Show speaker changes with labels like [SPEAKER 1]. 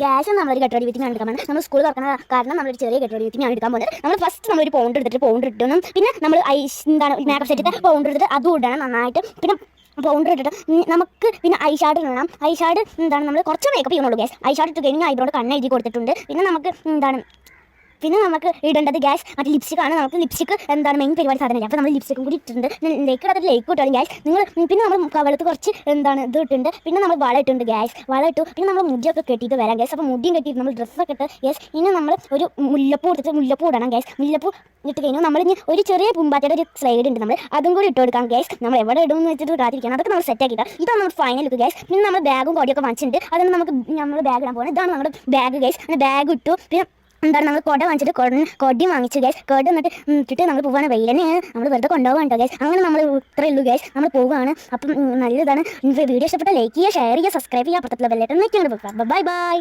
[SPEAKER 1] Gas നമ്മളൊരു കെട്ടടി വിറ്റ് ഞാൻ എടുക്കാൻ പോകുന്നത്. നമ്മൾ സ്കൂൾ തുറക്കുന്ന കാരണം നമ്മളൊരു ചെറിയ കെട്ടടി വിറ്റ് ഞാൻ എടുക്കാൻ പോകുന്നത്. നമ്മൾ ഫസ്റ്റ് നമ്മളൊരു പൗണ്ടർ ഇട്ടണം. പിന്നെ നമ്മൾ മേക്കപ്പ് സെറ്റിൻ്റെ പൗണ്ടർ എടുത്തിട്ട് അതും ഇടണം നന്നായിട്ട്. പിന്നെ പൗണ്ടർ ഇട്ടിട്ട് നമുക്ക് പിന്നെ ഐഷാഡ് ഇടണം. ഐഷാഡ് നമ്മൾ കുറച്ച് മേക്കപ്പ് ചെയ്യണുള്ളൂ ഗ്യാസ്. ഐഷാഡ് ഇട്ട് കഴിഞ്ഞാൽ ഐബ്രോയുടെ കണ്ണ് എഴുതി കൊടുത്തിട്ടുണ്ട്. പിന്നെ നമുക്ക് ഇടേണ്ടത് ഗ്യാസ് മറ്റേ ലിപ്സ്റ്റിക്കാണ്. നമുക്ക് ലിപ്സ്റ്റിക്ക് മെയിൻ പരിപാടി സാധനമില്ല. അപ്പോൾ നമ്മൾ ലിപ്സ്റ്റിക്കും കൂടി ഇട്ടിട്ടുണ്ട്. ലേക്ക് ഇടാത്ത ലേക്ക് ഇട്ടാലും ഗ്യാസ് നിങ്ങൾ. പിന്നെ നമ്മൾ കവളത്ത് കുറച്ച് ഇത് ഇട്ടിട്ടുണ്ട്. പിന്നെ നമ്മൾ വള ഇട്ടുണ്ട് ഗ്യാസ്. വള ഇട്ടു. പിന്നെ നമ്മൾ മുടിയൊക്കെ കെട്ടിയിട്ട് വരാം ഗ്യാസ്. അപ്പോൾ മുടിയും കെട്ടിയിട്ട് നമ്മൾ ഡ്രസ്സൊക്കെ ഇട്ട് ഗ്യാസ്. ഇനി നമ്മൾ ഒരു മുല്ലപ്പൂ ഇടണം ഗ്യാസ്. മുല്ലപ്പൂ ഇട്ട് കഴിഞ്ഞാൽ നമ്മൾ ഇനി ഒരു ചെറിയ പൂമ്പാറ്റയുടെ ഒരു സ്ലൈഡ് ഉണ്ട്, നമ്മൾ അതും കൂടി ഇട്ട് കൊടുക്കാം ഗ്യാസ്. നമ്മൾ എവിടെ ഇടുമെന്ന് വെച്ചിട്ട് ഇടാതിരിക്കണം. അതൊക്കെ നമ്മൾ സെറ്റ് ആക്കിയിട്ട് ഇതാണ് നമ്മുടെ ഫൈനൽ ലുക്ക് ഗ്യാസ്. പിന്നെ നമ്മൾ ബാഗും കൊടിയൊക്കെ വാങ്ങിച്ചിട്ടുണ്ട്. അതാണ് നമ്മൾ ബാഗ് ഇടാൻ പോകുന്നത്. ഇതാണ് നമ്മുടെ ബാഗ് ഗ്യാസ്. അങ്ങനെ ബാഗ് ഇട്ടു. പിന്നെ നമ്മൾ കുട വാങ്ങിച്ചിട്ട് കൊടി വാങ്ങിച്ചു ഗ്യാസ്. കൊട ഇട്ടിട്ട് നമ്മൾ പോവാണ്. വെയിലെന്നെയാണ് നമ്മൾ വെറുതെ കൊണ്ടുപോകാൻ ഗ്യാസ്. അങ്ങനെ നമ്മൾ ഇത്രയേ ഉള്ളൂ ഗ്യാസ്. നമ്മൾ പോവുകയാണ്. അപ്പം നല്ലതാണ്. വീഡിയോ ഇഷ്ടപ്പെട്ട ലൈക്ക് ചെയ്യുക, ഷെയർ ചെയ്യുക, സബ്സ്ക്രൈബ് ചെയ്യുക, അപ്പുറത്തുള്ള ബെല്ലൈക്കൺ ഞെക്കി അങ്ങോട്ട് പോകാം. Bye bye.